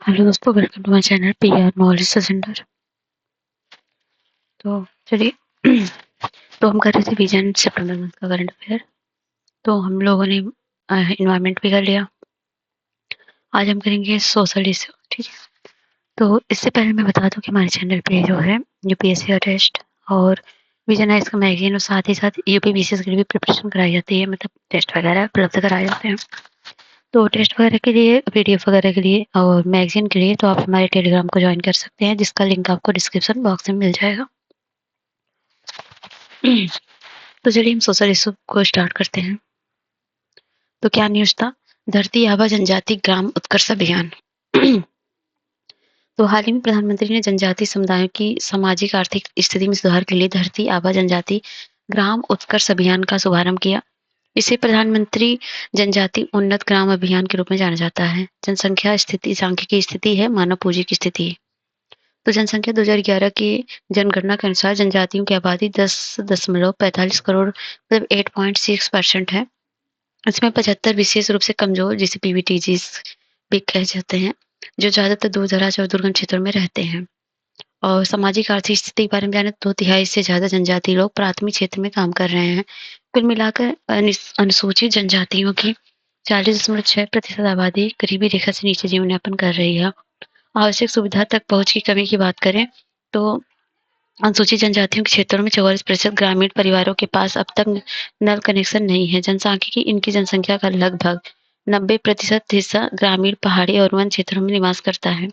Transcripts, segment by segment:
Hello दोस्तों, welcome to my channel PR knowledge center. तो चलिए तो हम कर रहे थे विजन सितंबर मंथ का करंट अफेयर। तो हम लोगों ने इन्वायरमेंट भी कर लिया। आज हम करेंगे सोशल इशू। ठीक है, तो इससे पहले मैं बता दूं कि हमारे चैनल पे जो है यूपीएससी का टेस्ट और विजनाइज का मैगजीन और साथ ही साथ यूपी बीसीएस के लिए भी प्रिपरेशन कराई जाती है, मतलब टेस्ट वगैरह उपलब्ध कराए जाते हैं। तो टेस्ट वगैरह के लिए, पीडीएफ वगैरह के लिए और मैगजीन के लिए तो आप हमारे टेलीग्राम को ज्वाइन कर सकते हैं, जिसका लिंक आपको डिस्क्रिप्शन बॉक्स में मिल जाएगा। तो चलिए हम सोशल इशू को स्टार्ट करते हैं। तो क्या न्यूज था? धरती आबा जनजाति ग्राम उत्कर्ष अभियान। तो हाल ही में प्रधानमंत्री ने जनजाति समुदायों की सामाजिक आर्थिक स्थिति में सुधार के लिए धरती आबा जनजाति ग्राम उत्कर्ष अभियान का शुभारंभ किया। इसे प्रधानमंत्री जनजाति उन्नत ग्राम अभियान के रूप में जाना जाता है। जनसंख्या स्थिति सांख्यिकी स्थिति है, मानव पूंजी की स्थिति है। तो जनसंख्या 2011 की जनगणना के अनुसार जनजातियों की आबादी 10.45 करोड़ मतलब 8.6% है। इसमें 75 विशेष रूप से कमजोर, जिसे पीवीटीजीज भी कह जाते हैं, जो ज्यादातर दूर दराज और दुर्गम क्षेत्रों में रहते हैं। और सामाजिक आर्थिक स्थिति के बारे में जाने तो 2/3 से ज्यादा जनजाति लोग प्राथमिक क्षेत्र में काम कर रहे हैं। कुल मिलाकर अनुसूचित जनजातियों की 40.6% आबादी गरीबी रेखा से नीचे जीवन यापन कर रही है। आवश्यक सुविधा तक पहुंच की कमी की बात करें तो अनुसूचित जनजातियों के क्षेत्रों में 44% ग्रामीण परिवारों के पास अब तक नल कनेक्शन नहीं है। जनसांख्यिकी इनकी जनसंख्या का लगभग 90% हिस्सा ग्रामीण, पहाड़ी और वन क्षेत्रों में निवास करता है।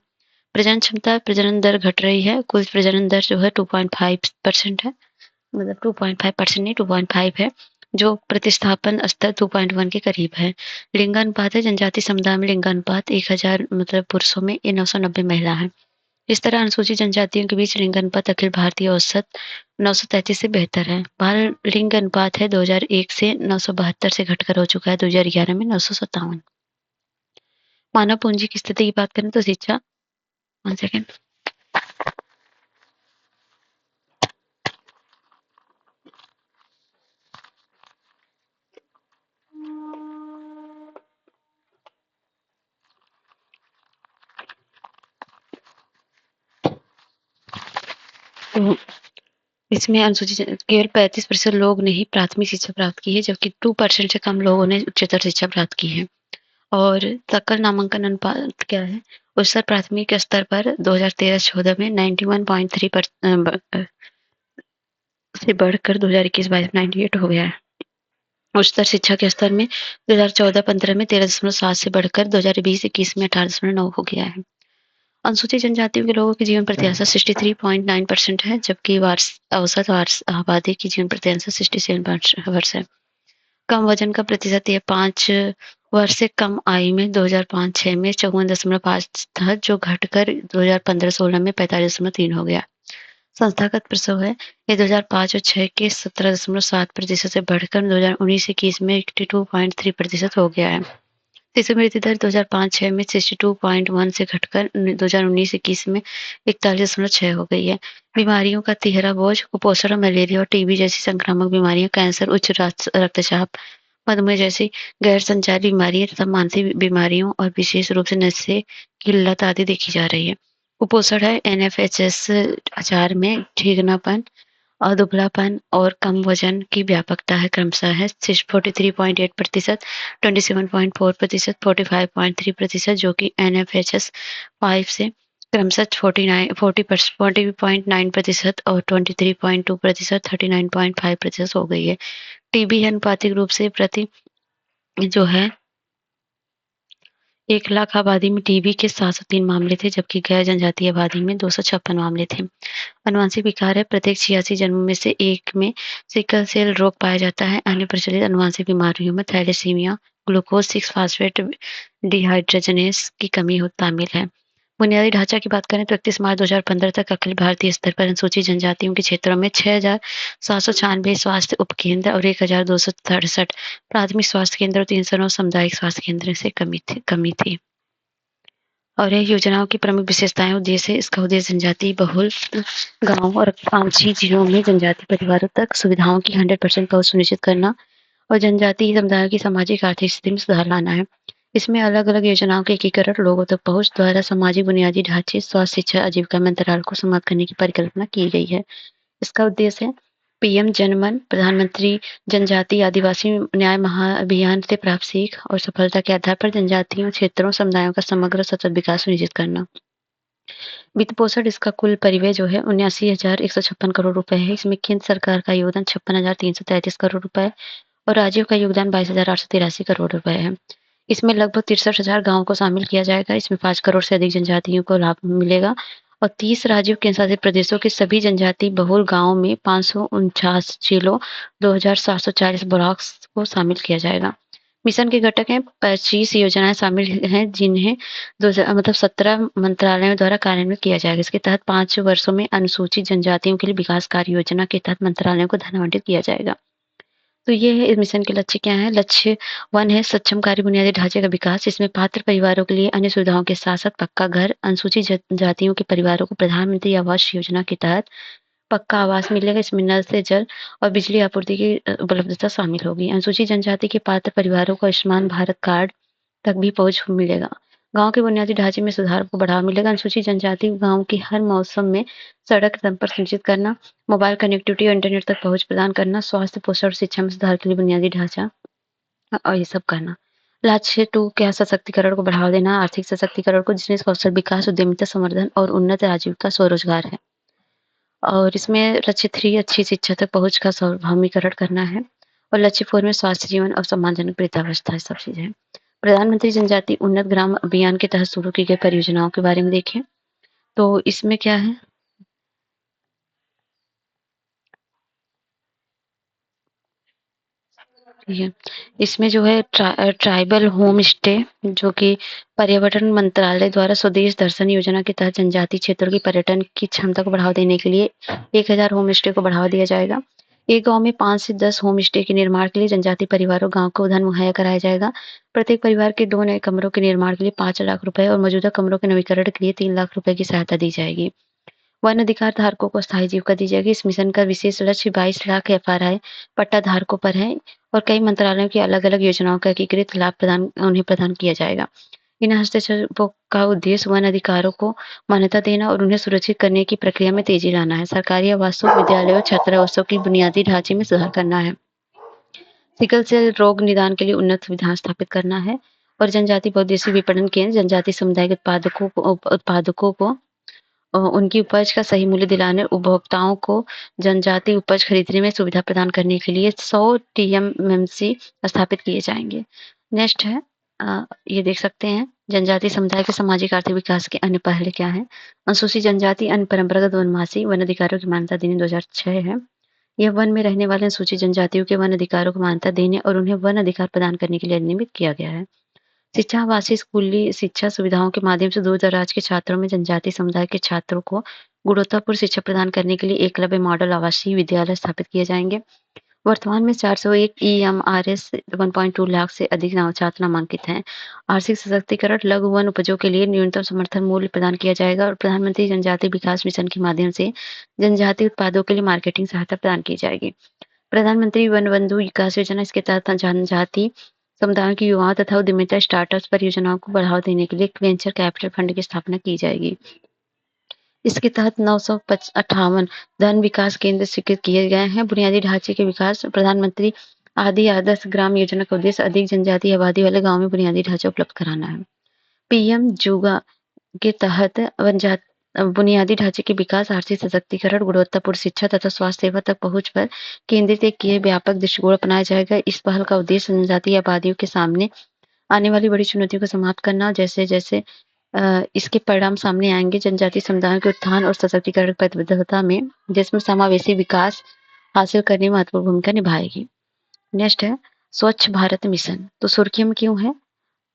प्रजनन क्षमता, प्रजनन दर घट रही है। कुल प्रजनन दर जो है 2.5% है, मतलब 2.5% नहीं 2.5 है, जो प्रतिस्थापन स्तर 2.1 के करीब है। लिंगानुपात है, जनजाति समुदाय में लिंगानुपात 1000 मतलब पुरुषों में 990 महिला है। इस तरह अनुसूचित जनजातियों के बीच लिंग अनुपात अखिल भारतीय औसत 933 से बेहतर है। बाल लिंग अनुपात है 2001 से 972 से घटकर हो चुका है 2011 में 957। मानव पूंजी की स्थिति की बात करें तो शिक्षा, 1 सेकेंड। तो इसमें अनुसूचित केवल 35% लोग ने ही प्राथमिक शिक्षा प्राप्त की है, जबकि 2% से कम लोगों ने उच्चतर शिक्षा प्राप्त की है। और सकल नामांकन अनुपात क्या है? उच्चतर प्राथमिक स्तर पर 2013-14 में 91.3 से बढ़कर 2021-22 में 98 हो गया है। उच्चतर शिक्षा के स्तर में 2014-15 में 13.7 से बढ़कर 2020-21 में 18.9 हो गया है। अनुसूचित जनजातियों के लोगों की जीवन प्रत्याशा 63.9% है, जबकि औसत आबादी की जीवन प्रत्याशा 67 वर्ष है। कम वजन का प्रतिशत यह 5 वर्ष से कम आयु में 2005-6 में 54.5 था, जो घटकर 2015-16 में 45.3 हो गया। संस्थागत प्रसव है, ये 2005 और 6 के 17.7% से बढ़कर 2019-21 में 82.3% हो गया है। शिशु मृत्यु दर 2005-6 में 62.1 से घटकर 2019-21 में 41.6 हो गई है। बीमारियों का तिहरा बोझ, कुपोषण, मलेरिया और टीबी जैसी संक्रामक बीमारियां, कैंसर, उच्च रक्तचाप, मधुमेह जैसी गैर संचारी बीमारियां तथा मानसिक बीमारियों और विशेष रूप से नशे की लत आदि देखी जा रही है। कुपोषण है, एनएफएचएस आचार में ठीकनापन और दुबलापन और कम वजन की व्यापकता है, क्रमशः है 43.8%, 27.4%, 45.3%, जो कि एनएफएचएस 5 से क्रमशः 40.9% और 23.2%, 39.5% हो गई है। टीबी अनुपातिक रूप से प्रति जो है 1 लाख आबादी में टीबी के 703 मामले थे, जबकि गैर जनजातीय आबादी में 256 मामले थे। अनुवांशिक विकार है, प्रत्येक 86 जन्मों में से एक में सिकल सेल रोग पाया जाता है। अन्य प्रचलित अनुवांशिक बीमारियों में थैलेसीमिया, ग्लूकोज 6 फास्फेट डिहाइड्रोजनेस की कमी शामिल है। बुनियादी ढांचा की बात करें तो 31 मार्च 2015 तक अखिल भारतीय स्तर पर अनुसूचित जनजातियों के क्षेत्रों में 6,796 स्वास्थ्य उपकेंद्र और 1,267 प्राथमिक स्वास्थ्य केंद्र और 309 सामुदायिक स्वास्थ्य केंद्र से कमी थी। और यह योजनाओं की प्रमुख विशेषताएं उद्देश्य है। इसका उद्देश्य जनजाति बहुल गांव और आंशिक जिलों में जनजाति परिवारों तक सुविधाओं की 100% पहुंच सुनिश्चित करना और जनजातीय समुदायों की सामाजिक आर्थिक स्थिति में सुधार लाना है। इसमें अलग-अलग योजनाओं के एकीकरण, लोगों तक पहुँच द्वारा सामाजिक बुनियादी ढांचे, स्वास्थ्य, शिक्षा, आजीविका में अंतराल को समाप्त करने की परिकल्पना की गई है। इसका उद्देश्य है पीएम जनमन, प्रधानमंत्री जनजातीय आदिवासी न्याय महाअभियान से प्राप्त सीख और सफलता के आधार पर जनजातियों, क्षेत्रों, समुदायों का समग्र सतत विकास सुनिश्चित करना। वित्त पोषण इसका कुल परिव्यय जो है 79,156 करोड़ रुपए है। इसमें केंद्र सरकार का योगदान 56,333 करोड़ रुपए और राज्यों का योगदान 22,883 करोड़ रुपए है। इसमें लगभग 63,000 गाँवों को शामिल किया जाएगा। इसमें 5 करोड़ से अधिक जनजातियों को लाभ मिलेगा और 30 राज्यों केंद्र शासित प्रदेशों के सभी जनजाति बहुल गाँवों में 549 जिलों 2,740 ब्लॉक्स को शामिल किया जाएगा। मिशन के घटक हैं 25 योजनाएं शामिल हैं जिन्हें 17 मंत्रालयों द्वारा कार्यान्वित किया जाएगा। इसके तहत 5 वर्षों में अनुसूचित जनजातियों के लिए विकास कार्य योजना के तहत मंत्रालयों को धन आवंटित किया जाएगा। तो ये है इस मिशन के लक्ष्य क्या है। लक्ष्य 1 है सक्षम कार्य बुनियादी ढांचे का विकास। इसमें पात्र परिवारों के लिए अन्य सुविधाओं के साथ साथ पक्का घर, अनुसूचित जनजातियों के परिवारों को प्रधानमंत्री आवास योजना के तहत पक्का आवास मिलेगा। इसमें नल से जल और बिजली आपूर्ति की उपलब्धता शामिल होगी। अनुसूचित जनजाति के पात्र परिवारों को आयुष्मान भारत कार्ड तक भी पहुंच मिलेगा। गांव के बुनियादी ढांचे में सुधार को बढ़ावा मिलेगा। अनुसूचित जनजाति गांव की हर मौसम में सड़क संपर्क सुनिश्चित करना, मोबाइल कनेक्टिविटी और इंटरनेट तक पहुंच प्रदान करना, स्वास्थ्य, पोषण और शिक्षा में सुधार के लिए बुनियादी ढांचा और ये सब करना। लक्ष्य 2 क्या सशक्तिकरण को बढ़ावा देना, आर्थिक सशक्तिकरण को जिसमें कौशल विकास, उद्यमिता संवर्धन और उन्नत आजीविका स्वरोजगार है। और इसमें लक्ष्य 3 अच्छी शिक्षा तक पहुँच का सार्वभौमिकरण करना है और लक्ष्य 4 में स्वास्थ्य, जीवन और सम्मानजनक वृद्धावस्था, ये सब चीज़ें हैं। प्रधानमंत्री जनजाति उन्नत ग्राम अभियान के तहत शुरू की गई परियोजनाओं के बारे में देखें, तो इसमें क्या है ये इसमें जो है ट्राइबल होम स्टे जो कि पर्यावरण मंत्रालय द्वारा स्वदेश दर्शन योजना के तहत जनजातीय क्षेत्रों की पर्यटन की क्षमता को बढ़ावा देने के लिए 1,000 होम स्टे को बढ़ावा दिया जाएगा। एक गांव में 5 से 10 होम स्टे के निर्माण के लिए जनजातीय परिवारों गांव को धन मुहैया कराया जाएगा। प्रत्येक परिवार के 2 नए कमरों के निर्माण के लिए 5 लाख रुपए और मौजूदा कमरों के नवीकरण के लिए 3 लाख रुपए की सहायता दी जाएगी। वन अधिकार धारकों को स्थायी जीविका दी जाएगी। इस मिशन का विशेष लक्ष्य 22 लाख एफआरआई पट्टा धारकों पर है और कई मंत्रालयों की अलग-अलग योजनाओं का एकीकृत लाभ उन्हें प्रदान किया जाएगा। इन हस्तक्षेपों का उद्देश्य वन अधिकारों को मान्यता देना और उन्हें सुरक्षित करने की प्रक्रिया में तेजी लाना है। सरकारी आवासों, विद्यालयों, छात्रावासों की बुनियादी ढांचे में सुधार करना है। सिकल सेल रोग निदान के लिए उन्नत सुविधाएं स्थापित करना है और जनजाति बहुउद्देशीय विपणन केंद्र जनजाति समुदाय के उत्पादकों को उनकी उपज का सही मूल्य दिलाने, उपभोक्ताओं को जनजातीय उपज खरीदने में सुविधा प्रदान करने के लिए 100 टीएमएमसी स्थापित किए जाएंगे। नेक्स्ट है ये देख सकते हैं जनजातीय समुदाय के सामाजिक आर्थिक विकास के अन्य पहले क्या है। अनुसूचित जनजाति अन्य परंपरागत वनवासी वन अधिकारों की मान्यता देने 2006 है। यह वन में रहने वाले अनुसूचित जनजातियों के वन अधिकारों को मान्यता देने और उन्हें वन अधिकार प्रदान करने के लिए नियमित किया गया है। शिक्षा आवासीय स्कूली शिक्षा सुविधाओं के माध्यम से दूर दराज के छात्रों में जनजातीय समुदाय के छात्रों को गुणवत्तापूर्ण शिक्षा प्रदान करने के लिए एकलव्य मॉडल आवासीय विद्यालय स्थापित किए जाएंगे। वर्तमान में 401 ईएमआरएस 1.2 लाख से अधिक छात्र नामांकित हैं। आर्थिक सशक्तिकरण लघु वन उपजों के लिए न्यूनतम समर्थन मूल्य प्रदान किया जाएगा और प्रधानमंत्री जनजातीय विकास मिशन के माध्यम से जनजातीय उत्पादों के लिए मार्केटिंग सहायता प्रदान की जाएगी। प्रधानमंत्री वन बंधु विकास योजना इसके तहत जनजातीय समुदायों की युवाओं तथा उद्यमिता स्टार्टअप्स परियोजनाओं को बढ़ावा देने के लिए एक वेंचर कैपिटल फंड की स्थापना की जाएगी। इसके तहत 958 धन विकास केंद्र स्वीकृत किए गए हैं। बुनियादी ढांचे के विकास प्रधानमंत्री आदि आदर्श ग्राम योजना का उद्देश्य अधिक जनजातीय आबादी वाले गाँव में बुनियादी ढांचा उपलब्ध कराना है। पीएम जुगा के तहत बुनियादी ढांचे के विकास, आर्थिक सशक्तिकरण, गुणवत्तापूर्ण शिक्षा तथा स्वास्थ्य सेवा तक पहुंच पर केंद्रित एक किए व्यापक दृष्टिकोण अपनाया जाएगा। इस पहल का उद्देश्य जनजातीय आबादियों के सामने आने वाली बड़ी चुनौतियों को समाप्त करना, जैसे जैसे इसके परिणाम सामने आएंगे जनजातीय समुदायों के उत्थान और सशक्तिकरण की प्रतिबद्धता में, जिसमें समावेशी विकास हासिल करने में महत्वपूर्ण भूमिका निभाएगी। नेक्स्ट है स्वच्छ भारत मिशन। तो सुर्खियों में क्यों है,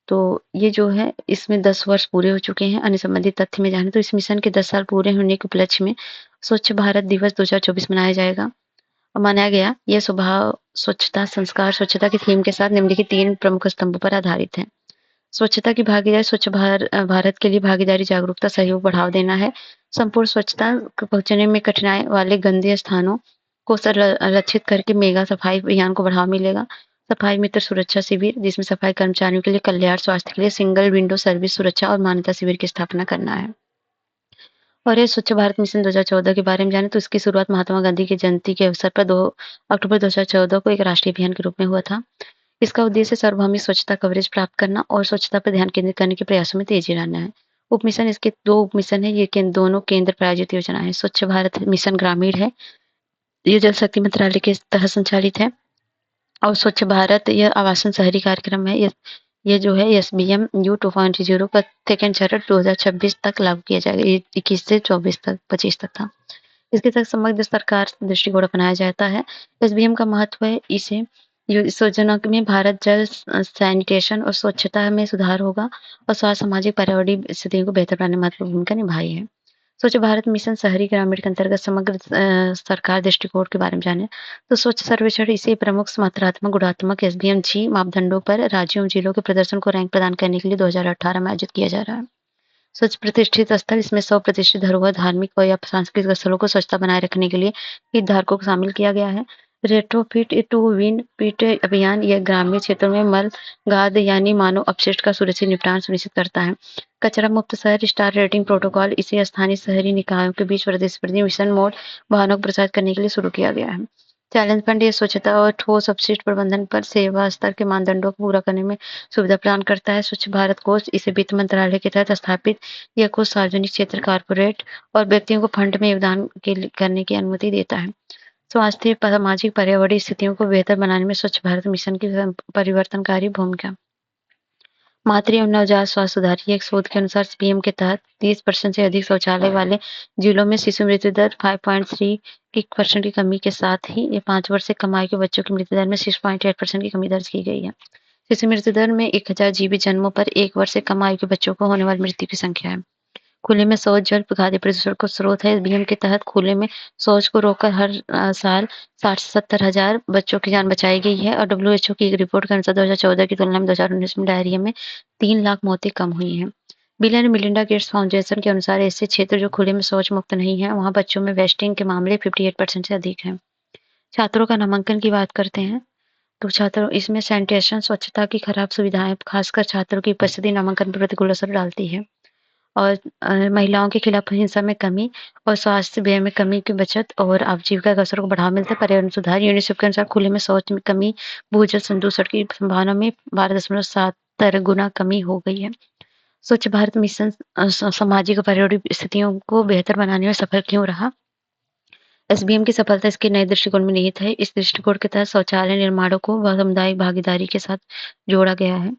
तो ये जो है इसमें 10 वर्ष पूरे हो चुके हैं। अन्य संबंधित तथ्य में जाने तो इस मिशन के 10 साल पूरे होने के उपलक्ष्य में स्वच्छ भारत दिवस 2024 मनाया गया। यह स्वभाव, स्वच्छता, संस्कार, स्वच्छता की थीम के साथ निम्नलिखित 3 प्रमुख स्तंभों पर आधारित है। स्वच्छता की भागीदारी, स्वच्छ भारत के लिए भागीदारी, जागरूकता, सहयोग बढ़ावा देना है। संपूर्ण स्वच्छता पहुंचने में कठिनाई वाले गंदे स्थानों को लक्षित करके मेगा सफाई अभियान को बढ़ावा मिलेगा। सफाई मित्र सुरक्षा शिविर, जिसमें सफाई कर्मचारियों के लिए कल्याण स्वास्थ्य के लिए सिंगल विंडो सर्विस सुरक्षा और मान्यता शिविर की स्थापना करना है। और ये स्वच्छ भारत मिशन 2014 के बारे में जाने तो इसकी शुरुआत महात्मा गांधी की जयंती के अवसर पर 2 अक्टूबर 2014 को एक राष्ट्रीय अभियान के रूप में हुआ था। इसका उद्देश्य सार्वभौमिक स्वच्छता कवरेज प्राप्त करना और स्वच्छता पर ध्यान केंद्रित करने के प्रयासों में तेजी लाना है। उप मिशन, इसके 2 उप मिशन है, ये दोनों केंद्र प्रायोजित योजना है। स्वच्छ भारत मिशन ग्रामीण है, ये जल शक्ति मंत्रालय के तहत संचालित है। और स्वच्छ भारत यह आवासन शहरी कार्यक्रम है। ये जो है एसबीएम यू 2.0 का सेकेंड चरण 2026 तक लागू किया जाएगा। ये 21 से 25 तक था। इसके तहत समग्र सरकार दृष्टिकोण अपनाया जाता है। एसबीएम का महत्व है, इसे इस योजना में भारत जल सैनिटेशन और स्वच्छता में सुधार होगा और स्वास्थ्य सामाजिक पर्यावरणीय स्थितियों को बेहतर बनाने में महत्वपूर्ण भूमिका निभाई है। स्वच्छ भारत मिशन शहरी ग्रामीण के अंतर्गत समग्र सरकार दृष्टिकोण के बारे में जाने तो स्वच्छ सर्वेक्षण इसे प्रमुख मात्रात्मक गुणात्मक एसबीएम जी मापदंडों पर राज्यों और जिलों के प्रदर्शन को रैंक प्रदान करने के लिए 2018 में आयोजित किया जा रहा है। स्वच्छ प्रतिष्ठित स्थल, इसमें 100 प्रतिष्ठित धरोहर, धार्मिक और या सांस्कृतिक स्थलों को स्वच्छता बनाए रखने के लिए हितधारकों को शामिल किया गया है। रेट्रोफिट टू विन पिट अभियान यह ग्रामीण क्षेत्रों में मल गाद यानी मानव अपशिष्ट का सुरक्षित निपटान सुनिश्चित करता है। कचरा मुक्त शहर स्टार रेटिंग प्रोटोकॉल, इसे स्थानीय शहरी निकायों के बीच प्रतिस्पर्धी मिशन मोड वाहनों को प्रसारित करने के लिए शुरू किया गया है। चैलेंज फंड ये स्वच्छता और ठोस अपशिष्ट प्रबंधन पर सेवा स्तर के मानदंडों को पूरा करने में सुविधा प्रदान करता है। स्वच्छ भारत कोष, इसे वित्त मंत्रालय के तहत स्थापित यह कोष सार्वजनिक क्षेत्र, कारपोरेट और व्यक्तियों को फंड में योगदान करने की अनुमति देता है। स्वास्थ्य, सामाजिक, पर्यावरणीय स्थितियों को बेहतर बनाने में स्वच्छ भारत मिशन की परिवर्तनकारी भूमिका। मातृ एवं नवजात स्वास्थ्य सुधार, एक शोध के अनुसार पीएम के तहत 30% से अधिक शौचालय वाले जिलों में शिशु मृत्यु दर 5.3% की कमी के साथ ही ये 5 वर्ष से कम आयु के बच्चों की मृत्यु दर में 6.8% की कमी दर्ज की गई है। शिशु मृत्यु दर में 1000 जीवित जन्मों पर 1 वर्ष से कम आयु के बच्चों को होने वाली मृत्यु की संख्या है। खुले में शौच जल खाद्य प्रदूषण का स्रोत है। बीएम के तहत खुले में शौच को रोककर हर साल 60 से 70 हजार बच्चों की जान बचाई गई है और डब्ल्यूएचओ की एक रिपोर्ट के अनुसार 2014 की तुलना में 2019 में डायरिया में 3 लाख मौतें कम हुई हैं। Bill and Melinda Gates foundation के अनुसार ऐसे क्षेत्र जो खुले में शौच मुक्त नहीं है, वहाँ बच्चों में वेस्टिंग के मामले 58% से अधिक हैं। छात्रों का नामांकन की बात करते हैं तो छात्रों इसमें सैनिटेशन, स्वच्छता की खराब सुविधाएं खासकर छात्रों की उपस्थिति नामांकन पर प्रतिकूल असर डालती है। और महिलाओं के खिलाफ हिंसा में कमी और स्वास्थ्य व्यय में कमी की बचत और आजीविका के अवसरों को बढ़ावा मिलता है। पर्यावरण सुधार, यूनिसेफ के अनुसार खुले में शौच में कमी भूजल संदूषण की संभावना में 12.7 गुना कमी हो गई है। स्वच्छ भारत मिशन सामाजिक और पर्यावरणीय स्थितियों को बेहतर बनाने में सफल क्यों रहा? एसबीएम की सफलता इसके नए दृष्टिकोण में निहित है। इस दृष्टिकोण के तहत शौचालय निर्माणों को सामुदायिक भागीदारी के साथ जोड़ा गया है।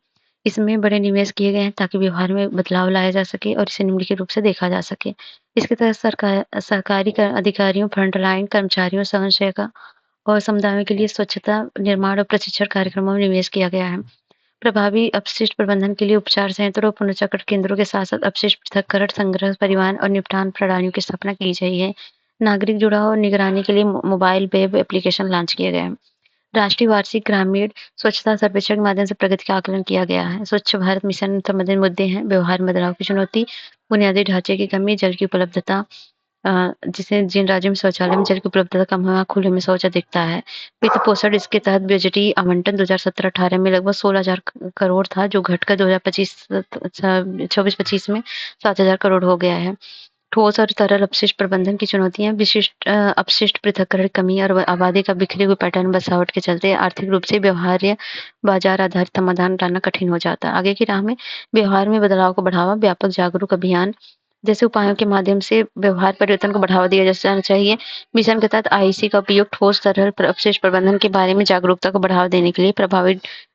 इसमें बड़े निवेश किए गए हैं ताकि व्यवहार में बदलाव लाया जा सके और इसे निम्नलिखित रूप से देखा जा सके। इसके तहत सरकारी अधिकारियों, फ्रंटलाइन कर्मचारियों, स्वयंसेवका और समुदायों के लिए स्वच्छता निर्माण और प्रशिक्षण कार्यक्रमों में निवेश किया गया है। प्रभावी अपशिष्ट प्रबंधन के लिए उपचार संयंत्रों और पुनर्चक्र केंद्रों के साथ साथ अपशिष्ट पृथक्करण, संग्रह, परिवहन और निपटान प्रणालियों की स्थापना की गई है। नागरिक जुड़ाव और निगरानी के लिए मोबाइल वेब एप्लीकेशन लॉन्च किए गए हैं। राष्ट्रीय वार्षिक ग्रामीण स्वच्छता सर्वेक्षण के माध्यम से प्रगति का आकलन किया गया है। स्वच्छ भारत मिशन संबंधित मुद्दे हैं: व्यवहार में बदलाव की चुनौती, बुनियादी ढांचे की कमी, जल की उपलब्धता, जिसे जिन राज्यों में शौचालय में जल की उपलब्धता कम है वहाँ खुले में शौच अधिकता है। वित्त पोषण, इसके तहत बजटीय आवंटन 2017-18 में लगभग 16,000 करोड़ था, जो घटकर 2024-25 में 7,000 करोड़ हो गया है। ठोस और तरल अपशिष्ट प्रबंधन की चुनौतियां, विशिष्ट अपशिष्ट पृथक्करण की कमी और आबादी का बिखरे हुए पैटर्न बसावट के चलते आर्थिक रूप से व्यवहार्य बाजार आधारित समाधान लाना कठिन हो जाता है। आगे की राह में व्यवहार में बदलाव को बढ़ावा, व्यापक जागरूक अभियान जैसे उपायों के माध्यम से व्यवहार परिवर्तन को बढ़ावा दिया जाना चाहिए। मिशन के तहत आईसी का उपयोग ठोस तरल अपशिष्ट प्रबंधन के बारे में जागरूकता को बढ़ावा देने के लिए प्रभावी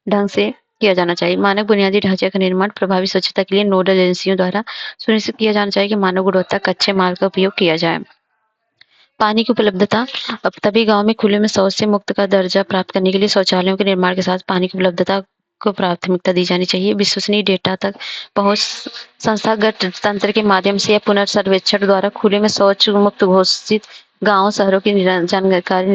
ढंग से किया जाना चाहिए। मानक बुनियादी ढांचे का निर्माण प्रभावी स्वच्छता के लिए नोडल एजेंसियों द्वारा सुनिश्चित किया जाना चाहिए कि मानव गुणवत्ता कच्चे माल का उपयोग किया जाए। पानी की उपलब्धता, अब तभी गांव में खुले में शौच से मुक्त का दर्जा प्राप्त करने के लिए शौचालयों के निर्माण के साथ पानी की उपलब्धता को प्राथमिकता दी जानी चाहिए। विश्वसनीय डेटा तक पहुंच, संस्थागत तंत्र के माध्यम से या पुनर्सर्वेक्षण द्वारा खुले में शौच मुक्त घोषित गांव, शहरों की जानकारी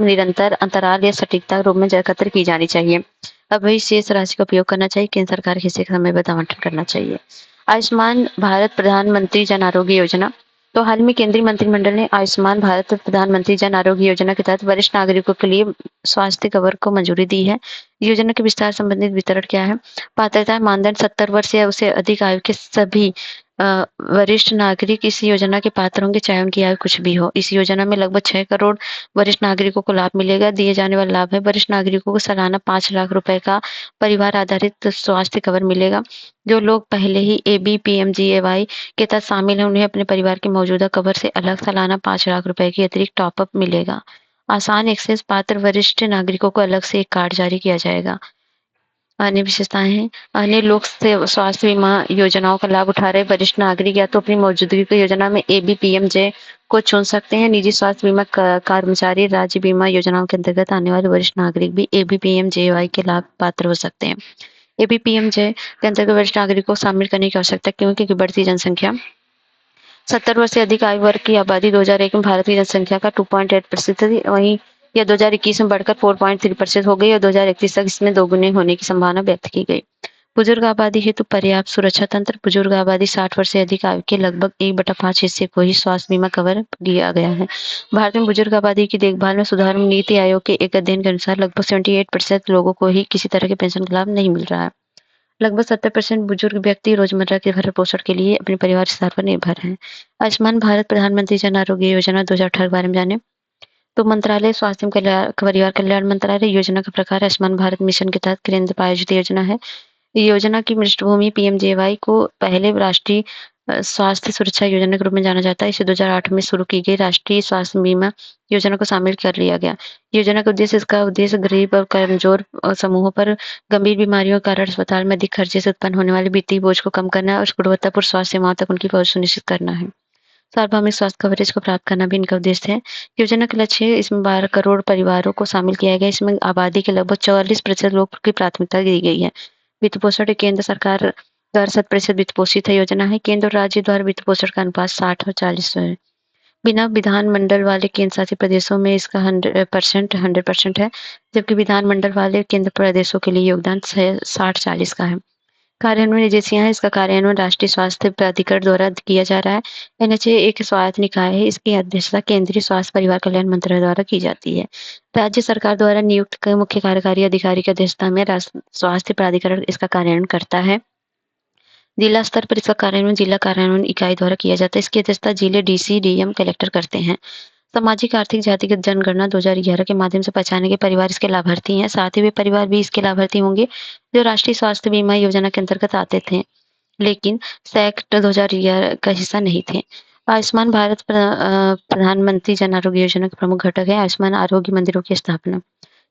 निरंतर अंतराल या सटीकता रूप में एकत्र की जानी चाहिए। अब वही शेष राशि का उपयोग करना चाहिए। केंद्र सरकार के हिस्से का समयबद्ध आवंटन करना चाहिए। आयुष्मान भारत प्रधानमंत्री जन आरोग्य योजना, तो हाल में केंद्रीय मंत्रिमंडल ने आयुष्मान भारत प्रधानमंत्री जन आरोग्य योजना के तहत वरिष्ठ नागरिकों के लिए स्वास्थ्य कवर को मंजूरी दी है। योजना के विस्तार संबंधित वितरण क्या है? पात्रता मानदंड 70 वर्ष या उससे अधिक आयु के सभी वरिष्ठ नागरिक इस योजना के पात्र होंगे, चाहे उनकी आयु कुछ भी हो। इस योजना में लगभग 6 करोड़ वरिष्ठ नागरिकों को लाभ मिलेगा। दिए जाने वाला लाभ है वरिष्ठ नागरिकों को सालाना 5 लाख रुपए का परिवार आधारित स्वास्थ्य कवर मिलेगा। जो लोग पहले ही एबीपीएमजेएवाई के तहत शामिल हैं, उन्हें अपने परिवार के मौजूदा कवर से अलग सालाना 5 लाख रुपए की अतिरिक्त टॉप अप मिलेगा। आसान एक्सेस पात्र वरिष्ठ नागरिकों को अलग से एक कार्ड जारी किया जाएगा। अन्य विशेषताएं हैं। अन्य लोक स्वास्थ्य बीमा योजनाओं का लाभ उठा रहे वरिष्ठ नागरिक या तो अपनी मौजूदगी की योजना में एबीपीएमजे को चुन सकते हैं। निजी स्वास्थ्य बीमा कर्मचारी राज्य बीमा योजनाओं के अंतर्गत आने वाले वरिष्ठ नागरिक भी एबीपीएमजेवाई के लाभ पात्र हो सकते हैं। एबीपीएमजे के अंतर्गत वरिष्ठ नागरिकों को शामिल करने की आवश्यकता क्यों? क्योंकि बढ़ती जनसंख्या 70 वर्ष से अधिक आयु वर्ग की आबादी 2001 में भारत की जनसंख्या का 2.8% थी। वहीं यह 2021 में बढ़कर 4.3% हो गई और 2031 तक इसमें दोगुने होने की संभावना व्यक्त की गई। बुजुर्ग आबादी हेतु पर्याप्त सुरक्षा तंत्र। बुजुर्ग आबादी 60 वर्ष से अधिक आयु के लगभग 1/5 हिस्से को ही स्वास्थ्य बीमा कवर दिया गया है। भारत में बुजुर्ग आबादी की देखभाल में सुधार में नीति आयोग के एक अध्ययन के अनुसार लगभग 78% लोगों को ही किसी तरह के पेंशन का लाभ नहीं मिल रहा है। लगभग 70% बुजुर्ग व्यक्ति रोजमर्रा के भरण पोषण के लिए अपने परिवार विस्तार पर निर्भर हैं। आयुष्मान भारत प्रधानमंत्री जन आरोग्य योजना 2018 के बारे में जाने। तो मंत्रालय स्वास्थ्य एवं परिवार कल्याण मंत्रालय योजना का प्रकार आयुष्मान भारत मिशन के तहत केंद्र प्रायोजित योजना है। योजना की पृष्ठभूमि पीएमजेवाई को पहले राष्ट्रीय स्वास्थ्य सुरक्षा योजना के रूप में जाना जाता है। इसे 2008 में शुरू की गई राष्ट्रीय स्वास्थ्य बीमा योजना को शामिल कर लिया गया। योजना का उद्देश्य इसका उद्देश्य गरीब और कमजोर समूहों पर गंभीर बीमारियों के कारण अस्पताल में अधिक खर्चे से उत्पन्न होने वाले वित्तीय बोझ को कम करना और गुणवत्तापूर्ण स्वास्थ्य सेवाओं तक उनकी पहुंच सुनिश्चित करना है। सार्वभौमिक स्वास्थ्य कवरेज को प्राप्त करना भी इनका उद्देश्य है। योजना का लक्ष्य है इसमें 12 करोड़ परिवारों को शामिल किया गया। इसमें आबादी के लगभग 44% लोग की प्राथमिकता दी गई है। वित्त पोषण केंद्र सरकार द्वारा 100% वित्त पोषित है योजना है। केंद्र और राज्य द्वारा वित्त पोषण का अनुपात 60 और 40 है। बिना विधानमंडल वाले केंद्र शासित प्रदेशों में इसका 100% है, जबकि विधानमंडल वाले केंद्र प्रदेशों के लिए योगदान 60-40 का है। कार्यान्वयन एजेंसियां हैं। इसका कार्यान्वयन राष्ट्रीय स्वास्थ्य प्राधिकरण द्वारा किया जा रहा है। एनएचए एक स्वायत्त निकाय है। इसकी अध्यक्षता केंद्रीय स्वास्थ्य परिवार कल्याण मंत्रालय द्वारा की जाती है। राज्य सरकार द्वारा नियुक्त मुख्य कार्यकारी अधिकारी की अध्यक्षता में स्वास्थ्य प्राधिकरण इसका कार्यान्वयन करता है। जिला स्तर पर इसका कार्यान्वयन जिला कार्यान्वयन इकाई द्वारा किया जाता है। इसकी अध्यक्षता जिले डीसी डीएम कलेक्टर करते हैं। सामाजिक आर्थिक जातिगत जनगणना 2011 के माध्यम से पहचाने गए परिवार इसके लाभार्थी हैं। साथ ही वे परिवार भी इसके लाभार्थी होंगे जो राष्ट्रीय स्वास्थ्य बीमा योजना के अंतर्गत आते थे, लेकिन सैक्ट 2011 का हिस्सा नहीं थे। आयुष्मान भारत प्रधानमंत्री जन आरोग्य योजना के प्रमुख घटक है आयुष्मान आरोग्य मंदिरों की स्थापना।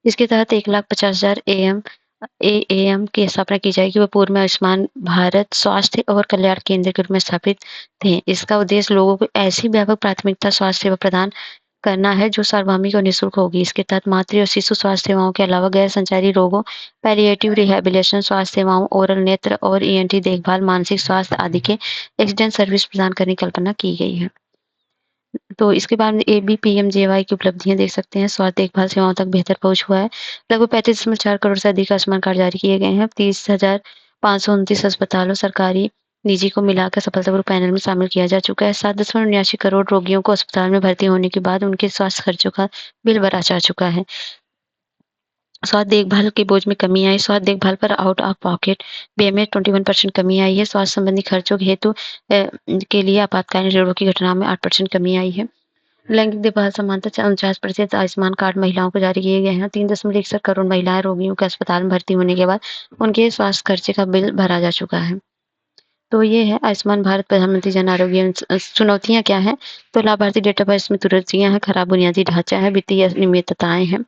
इसके तहत 1,50,000 एएम की स्थापना की जाएगी। वो पूर्व में आयुष्मान भारत स्वास्थ्य और कल्याण केंद्र के रूप में स्थापित थे। इसका उद्देश्य लोगों को ऐसी व्यापक प्राथमिकता स्वास्थ्य सेवा प्रदान करना है जो सार्वभौमिक और निःशुल्क होगी। इसके तहत मातृ और शिशु स्वास्थ्य सेवाओं के अलावा गैर संचारी रोगों, पैलिएटिव रिहैबिलिटेशन स्वास्थ्य सेवाओं, ओरल नेत्र और ईएनटी देखभाल, मानसिक स्वास्थ्य आदि के एक्सीडेंट सर्विस प्रदान करने की कल्पना की गई है। तो इसके बाद में एबीपीएमजेवाई की उपलब्धियां देख सकते हैं। स्वास्थ्य देखभाल सेवाओं तक बेहतर पहुंच हुआ है। लगभग 35.4 करोड़ से अधिक आयुष्मान कार्ड जारी किए गए हैं। 30,529 अस्पतालों सरकारी निजी को मिलाकर सफलतापूर्वक पैनल में शामिल किया जा चुका है। 7.79 करोड़ रोगियों को अस्पताल में भर्ती होने के बाद उनके स्वास्थ्य खर्चों का बिल भरा जा चुका है। स्वास्थ्य देखभाल के बोझ में कमी आई। स्वास्थ्य देखभाल पर आउट ऑफ पॉकेट बीएमए 21% कमी आई है। स्वास्थ्य संबंधी खर्चों के हेतु के लिए आपातकालीन ऋणों की घटनाओं में 8% कमी आई है। लैंगिक देखभाल समानता 49% आयुष्मान कार्ड महिलाओं को जारी किए गए हैं। 3.61 करोड़ महिलाएं रोगियों के अस्पताल में भर्ती होने के बाद उनके स्वास्थ्य खर्चे का बिल भरा जा चुका है। तो ये है आयुष्मान भारत प्रधानमंत्री जन आरोग्य चुनौतियां क्या है? तो लाभार्थी डेटाबेस में त्रुटियां हैं, खराब बुनियादी ढांचा है, वित्तीय अनियमितताएं हैं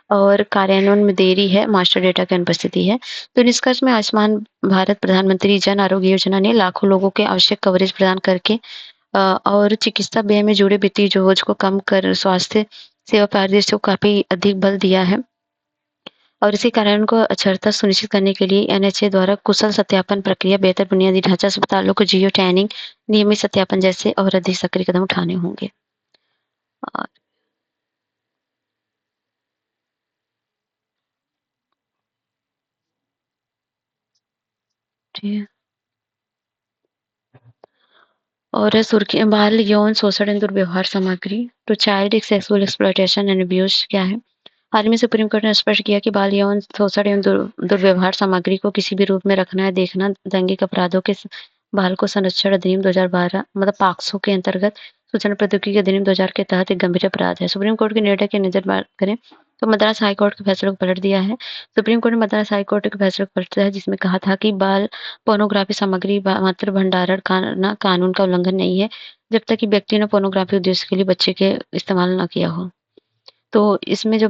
और कार्यान्वयन में देरी है, मास्टर डेटा की अनुपस्थिति है। तो निष्कर्ष में आयुष्मान भारत प्रधानमंत्री जन आरोग्य योजना ने लाखों लोगों के आवश्यक कवरेज प्रदान करके और चिकित्सा व्यय में जुड़े वित्तीय बोझ को कम कर स्वास्थ्य सेवा परिदृश्य को काफी अधिक बल दिया है और इसी कारण को अक्षरता सुनिश्चित करने के लिए एनएचए द्वारा कुशल सत्यापन प्रक्रिया, बेहतर बुनियादी ढांचा, अस्पतालों को जियो टैगिंग, नियमित सत्यापन जैसे और अधिक सक्रिय कदम उठाने होंगे। और ठीक है। और सुर्खी बाल यौन शोषण एंड दुर्व्यवहार सामग्री तो child sexual exploitation and abuse क्या है? हाल ही में सुप्रीम कोर्ट ने स्पष्ट किया कि बाल यौन शोषण एवं दुर्व्यवहार सामग्री को किसी भी रूप में रखना या देखना लैंगिक अपराधों के बाल को संरक्षण अधिनियम 2012 मतलब पॉक्सो के अंतर्गत सूचना प्रौद्योगिकी अधिनियम 2000 के तहत एक गंभीर अपराध है। सुप्रीम कोर्ट के निर्णय की नजर बात करें तो मद्रास हाई कोर्ट के फैसले को पलट दिया है। सुप्रीम कोर्ट ने मद्रास हाई कोर्ट के फैसले को पलट दिया है जिसमें कहा था कि बाल पोर्नोग्राफी सामग्री मात्र भंडारण कानून का उल्लंघन नहीं है जब तक कि व्यक्ति ने पोर्नोग्राफी उद्देश्य के लिए बच्चे के इस्तेमाल न किया हो। तो इसमें जो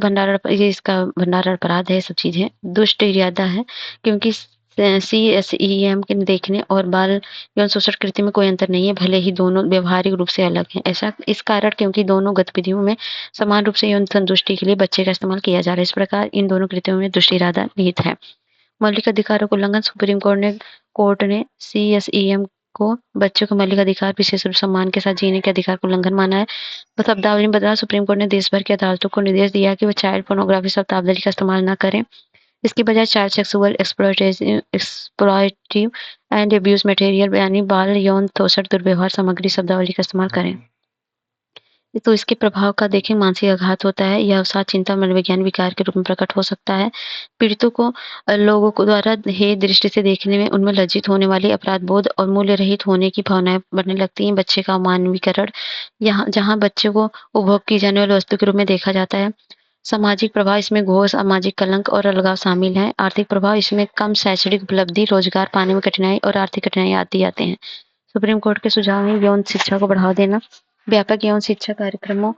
ये इसका भंडारण अपराध है, ये सब चीज़ें दुष्ट इरादा है क्योंकि सीएसईएम के देखने और बाल यौन शोषण कृत्य में कोई अंतर नहीं है, भले ही दोनों व्यावहारिक रूप से अलग हैं। ऐसा इस कारण क्योंकि दोनों गतिविधियों में समान रूप से यौन संतुष्टि के लिए बच्चे का इस्तेमाल किया जा रहा है। इस प्रकार इन दोनों कृत्यों में दुष्ट इरादा निहित है। मौलिक अधिकारों का उल्लंघन सुप्रीम कोर्ट ने सीएसईएम को बच्चों के मौलिक अधिकार विशेष रूप से सम्मान के साथ जीने के अधिकार का उल्लंघन माना है। शब्दावली में बदलाव सुप्रीम कोर्ट ने देश भर की अदालतों को निर्देश दिया कि वो चाइल्ड पोर्नोग्राफी शब्दावली का इस्तेमाल न करें। इसकी बजाय child sexual exploitative and abuse material यानी बाल यौन शोषण दुर्व्यवहार सामग्री शब्दावली का इस्तेमाल करें। तो इसके प्रभाव का देखें मानसिक आघात होता है। यह अवसाद, चिंता, मनोविज्ञान विकार के रूप में प्रकट हो सकता है। पीड़ितों को लोगों को द्वारा हेय दृष्टि से देखने में उनमें लज्जित होने वाली अपराध बोध और मूल्य रहित होने की भावनाएं बढ़ने लगती हैं। बच्चे का अमानवीकरण यहाँ जहाँ बच्चे को उपभोग की जाने वाली वस्तु के रूप में देखा जाता है। सामाजिक प्रभाव इसमें घोर सामाजिक कलंक और अलगाव शामिल है। आर्थिक प्रभाव इसमें कम शैक्षणिक उपलब्धि, रोजगार पाने में कठिनाई और आर्थिक कठिनाई आती जाते हैं। सुप्रीम कोर्ट के सुझाव में यौन शिक्षा को बढ़ावा देना, व्यापक यौन शिक्षा कार्यक्रमों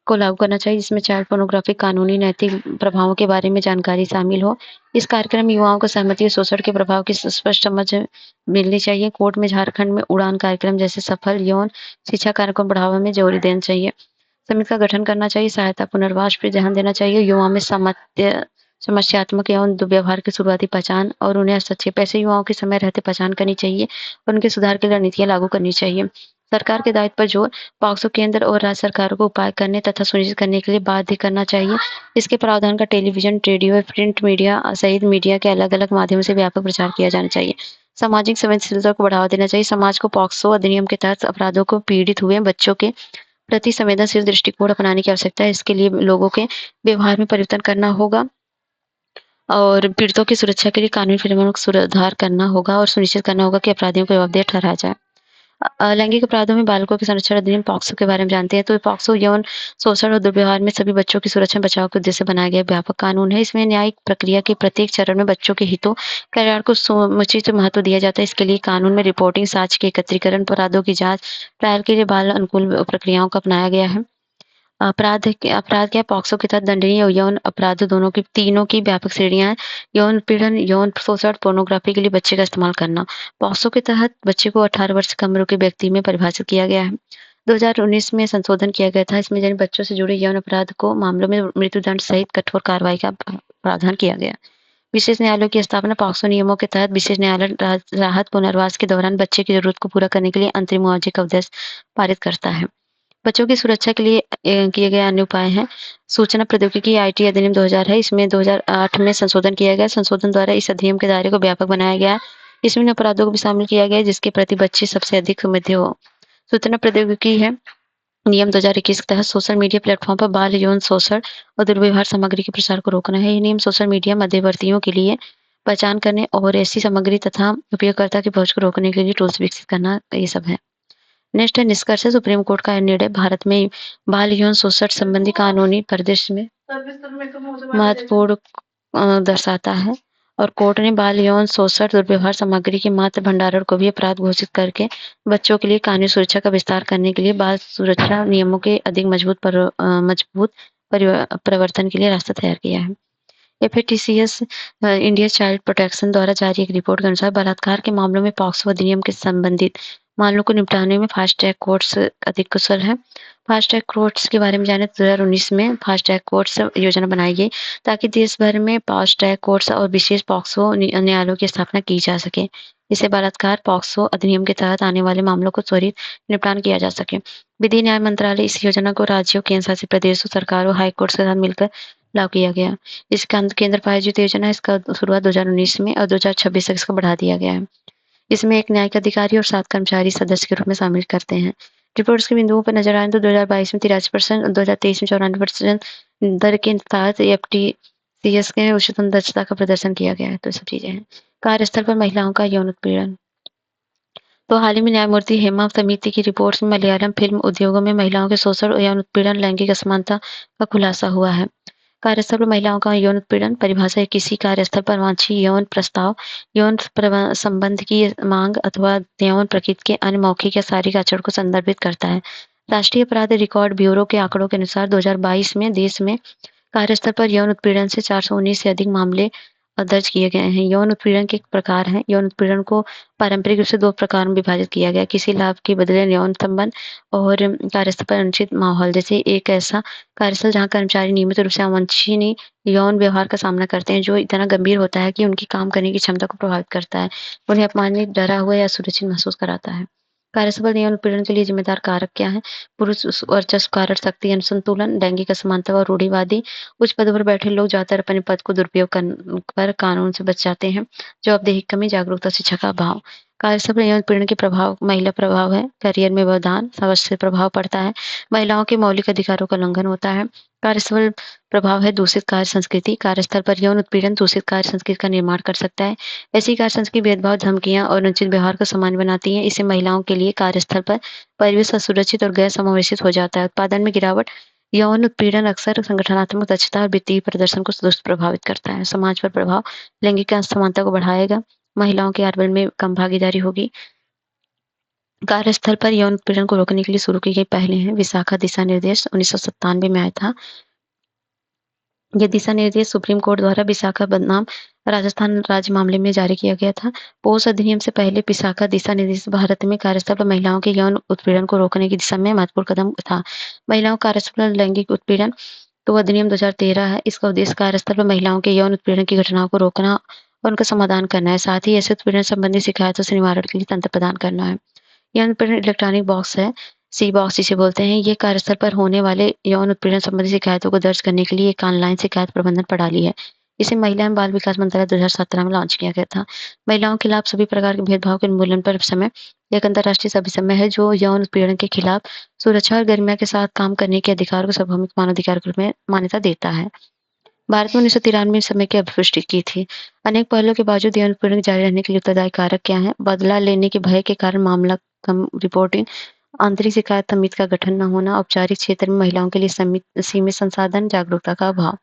को लागू करना चाहिए जिसमें चाइल्ड पोर्नोग्राफी कानूनी नैतिक प्रभावों के बारे में जानकारी शामिल हो। इस कार्यक्रम में युवाओं को सहमति और शोषण के प्रभाव की स्पष्ट समझ मिलनी चाहिए। कोर्ट में झारखंड में उड़ान कार्यक्रम जैसे सफल यौन शिक्षा कार्यक्रम बढ़ावा में जोर देना चाहिए। समिति का गठन करना चाहिए, सहायता पुनर्वास पर ध्यान देना चाहिए, युवाओं में समस्यात्मक एवं दुर्व्यवहार की शुरुआती पहचान और उन्हें हस्तक्षेप ऐसे युवाओं की समय रहते पहचान करनी चाहिए और उनके सुधार की रणनीतियां लागू करनी चाहिए। सरकार के दायित्व पर जोर, पॉक्सो केंद्र और राज्य सरकारों को उपाय करने तथा सुनिश्चित करने के लिए बाध्य करना चाहिए। इसके प्रावधान का टेलीविजन, रेडियो, प्रिंट मीडिया सहित मीडिया के अलग अलग माध्यमों से व्यापक प्रचार किया जाना चाहिए। सामाजिक संवेदनशीलता को बढ़ावा देना चाहिए। समाज को पॉक्सो अधिनियम के तहत अपराधों को पीड़ित हुए बच्चों के प्रति संवेदनशील दृष्टिकोण अपनाने की आवश्यकता है। इसके लिए लोगों के व्यवहार में परिवर्तन करना होगा और पीड़ितों की सुरक्षा के लिए कानूनी फ्रेमवर्क में सुधार करना होगा और सुनिश्चित करना होगा कि अपराधियों को जवाबदेह ठहराया जाए। लैंगिक अपराधों में बालकों के संरक्षण अधिनियम पॉक्सो के बारे में जानते हैं। तो पॉक्सो यौन शोषण और दुर्व्यवहार में सभी बच्चों की सुरक्षा बचाव के उद्देश्य से बनाया गया व्यापक कानून है। इसमें न्यायिक प्रक्रिया के प्रत्येक चरण में बच्चों के हितों कल्याण को समुचित महत्व दिया जाता है। इसके लिए कानून में रिपोर्टिंग, साक्ष्य के एकत्रीकरण, अपराधों की जांच, ट्रायल के लिए बाल अनुकूल प्रक्रियाओं को अपनाया गया है। अपराध क्या पॉक्सो के तहत दंडनीय और यौन अपराध तीनों की व्यापक श्रेणियां हैं। यौन पीड़न, यौन शोषण, पोर्नोग्राफी के लिए बच्चे का इस्तेमाल करना। पॉक्सो के तहत बच्चे को 18 वर्ष से कम उम्र के व्यक्ति में परिभाषित किया गया है। 2019 में संशोधन किया गया था। इसमें जिन बच्चों से जुड़े यौन अपराध को मामलों में मृत्युदंड सहित कठोर कार्रवाई का प्रावधान किया गया। विशेष न्यायालयों की स्थापना पॉक्सो नियमों के तहत विशेष न्यायालय राहत पुनर्वास के दौरान बच्चे की जरूरत को पूरा करने के लिए अंतरिम मुआवजे का उद्देश्य पारित करता है। बच्चों की सुरक्षा के लिए किए गए अन्य उपाय हैं। सूचना प्रौद्योगिकी आईटी अधिनियम 2000 है। इसमें 2008 में संशोधन किया गया। संशोधन द्वारा इस अधिनियम के दायरे को व्यापक बनाया गया। इसमें अपराधों को भी शामिल किया गया जिसके प्रति बच्चे सबसे अधिक संवेद्य हो। सूचना प्रौद्योगिकी है नियम 2021 के तहत सोशल मीडिया प्लेटफॉर्म पर बाल यौन शोषण और दुर्व्यवहार सामग्री के प्रसार को रोकना है। यह नियम सोशल मीडिया मध्यवर्तियों के लिए पहचान करने और ऐसी सामग्री तथा उपयोगकर्ता की पहुंच को रोकने के लिए टूल्स विकसित करना, ये सब है। नेक्स्ट है निष्कर्ष। सुप्रीम कोर्ट का निर्णय भारत में बाल यौन शोषण संबंधी कानूनी परिदृश्य में महत्वपूर्ण दर्शाता है और कोर्ट ने बाल यौन शोषण दुर्व्यवहार सामग्री के मात्र भंडारण को भी अपराध घोषित करके बच्चों के लिए कानूनी सुरक्षा का विस्तार करने के लिए बाल सुरक्षा नियमों के अधिक मजबूत प्रवर्तन के लिए रास्ता तैयार किया है। एफएटीसीएस इंडिया चाइल्ड प्रोटेक्शन द्वारा जारी एक रिपोर्ट के अनुसार बलात्कार के मामलों में पॉक्सो अधिनियम के संबंधित मामलों को निपटाने में फास्ट ट्रैक कोर्ट्स अधिक कुशल है। फास्ट ट्रैक कोर्ट्स के बारे में जाने तो 2019 में फास्ट ट्रैक कोर्ट्स योजना बनाई गई ताकि देश भर में फास्ट ट्रैक कोर्ट्स और विशेष पॉक्सो न्यायालयों की स्थापना की जा सके। इससे बलात्कार पॉक्सो अधिनियम के तहत आने वाले मामलों को त्वरित निपटान किया जा सके। विधि न्याय मंत्रालय इस योजना को राज्यों, केंद्र शासित प्रदेशों, सरकारों, हाईकोर्ट के साथ मिलकर लागू किया गया। इसका केंद्र प्रायोजित योजना है। इसका शुरुआत 2019 में और 2026 तक इसका बढ़ा दिया गया है। इसमें एक न्यायिक अधिकारी और 7 कर्मचारी सदस्य के रूप में शामिल करते हैं। रिपोर्ट्स के बिंदुओं पर नजर आए तो 2022 में 83% और 2023 में 94% दर के साथ एफटीसीएस के उच्चतम दक्षता का प्रदर्शन किया गया है। तो ये सब चीजें हैं। कार्यस्थल पर महिलाओं का यौन उत्पीड़न। तो हाल ही में न्यायमूर्ति हेमा समिति की रिपोर्ट्स में मलयालम फिल्म उद्योगों में महिलाओं के शोषण, यौन उत्पीड़न, लैंगिक असमानता का खुलासा हुआ है। कार्यस्थल पर महिलाओं का यौन उत्पीड़न परिभाषा है किसी कार्यस्थल पर वांछनीय यौन प्रस्ताव, यौन संबंध की मांग अथवा यौन प्रकृति के अन्य मौखिक या शारीरिक आचरण को संदर्भित करता है। राष्ट्रीय अपराध रिकॉर्ड ब्यूरो के आंकड़ों के अनुसार 2022 में देश में कार्यस्थल पर यौन उत्पीड़न से 419 से अधिक मामले दर्ज किए गए हैं। यौन उत्पीड़न के प्रकार हैं। यौन उत्पीड़न को पारंपरिक रूप से 2 प्रकार में विभाजित किया गया है। किसी लाभ के बदले यौन संबंध और कार्यस्थल पर अनुचित माहौल। जैसे एक ऐसा कार्यस्थल जहाँ कर्मचारी नियमित रूप से अवांछनीय यौन व्यवहार का सामना करते हैं जो इतना गंभीर होता है कि उनकी काम करने की क्षमता को प्रभावित करता है, उन्हें अपमानित, डरा हुआ या असुरक्षित महसूस कराता है। कार्यस्थल पर यौन उत्पीड़न के लिए जिम्मेदार कारक क्या हैं? पुरुष वर्चस्व कारक, शक्ति असंतुलन, लैंगिक असमानता और रूढ़िवादी। उच्च पदों पर बैठे लोग ज्यादातर अपने पद को दुरुपयोग कर कानून से बच जाते हैं। जवाबदेही की कमी, जागरूकता, शिक्षा का अभाव। कार्यस्थल पर यौन उत्पीड़न के प्रभाव। महिला प्रभाव है, करियर में व्यवधान, स्वास्थ्य से प्रभाव पड़ता है, महिलाओं के मौलिक अधिकारों का उल्लंघन होता है। कार्यस्थल प्रभाव है दूषित कार्य संस्कृति। कार्यस्थल पर यौन उत्पीड़न दूषित कार्य संस्कृति का निर्माण कर सकता है। ऐसी कार्य संस्कृति भेदभाव, धमकियां और अनुचित व्यवहार को सामान्य बनाती है। इससे महिलाओं के लिए कार्यस्थल पर परिवेश असुरक्षित और गैर समावेशित हो जाता है। उत्पादन में गिरावट। यौन उत्पीड़न अक्सर संगठनात्मक दक्षता और वित्तीय प्रदर्शन को दुष्प्रभावित करता है। समाज पर प्रभाव। लैंगिक असमानता को बढ़ाएगा, महिलाओं के आंदोलन में कम भागीदारी होगी। कार्यस्थल पर यौन उत्पीड़न को रोकने के लिए शुरू की गई पहले हैं विशाखा दिशा निर्देश 1997 में आया था। ये दिशा निर्देश सुप्रीम कोर्ट द्वारा विशाखा बनाम राजस्थान राज्य मामले में जारी किया गया था। पोस अधिनियम से पहले विशाखा दिशा निर्देश भारत में कार्यस्थल पर महिलाओं के यौन उत्पीड़न को रोकने की दिशा में महत्वपूर्ण कदम था। महिलाओं कार्यस्थल पर लैंगिक उत्पीड़न तो अधिनियम 2013 है। इसका उद्देश्य कार्यस्थल पर महिलाओं के यौन उत्पीड़न की घटनाओं को रोकना और उनका समाधान करना है। साथ ही ऐसे उत्पीड़न संबंधी शिकायतों से निवारण के लिए तंत्र प्रदान करना है। यौन उत्पीड़न इलेक्ट्रॉनिक बॉक्स है, सी बॉक्स जिसे बोलते हैं। ये कार्यस्थल पर होने वाले यौन उत्पीड़न संबंधी शिकायतों को दर्ज करने के लिए एक ऑनलाइन शिकायत प्रबंधन प्रणाली है। इसे महिला एवं बाल विकास मंत्रालय 2017 में लॉन्च किया गया था। महिलाओं के खिलाफ सभी प्रकार के भेदभाव के उन्मूलन पर समय एक अंतर्राष्ट्रीय सभी समय है जो यौन उत्पीड़न के खिलाफ सुरक्षा और गरिमा के साथ काम करने के अधिकार को सार्वभौमिक मानवाधिकार के रूप में मान्यता देता है। भारत में 1993 समय की पुष्टि की थी। अनेक पहलों के बावजूद यौन उत्पीड़न जारी रहने के लिए उत्तरदायी कारक क्या है? बदला लेने के भय के कारण मामला कम रिपोर्टिंग, आंतरिक शिकायत समिति का गठन न होना, औपचारिक क्षेत्र में महिलाओं के लिए सीमित संसाधन, जागरूकता का अभाव।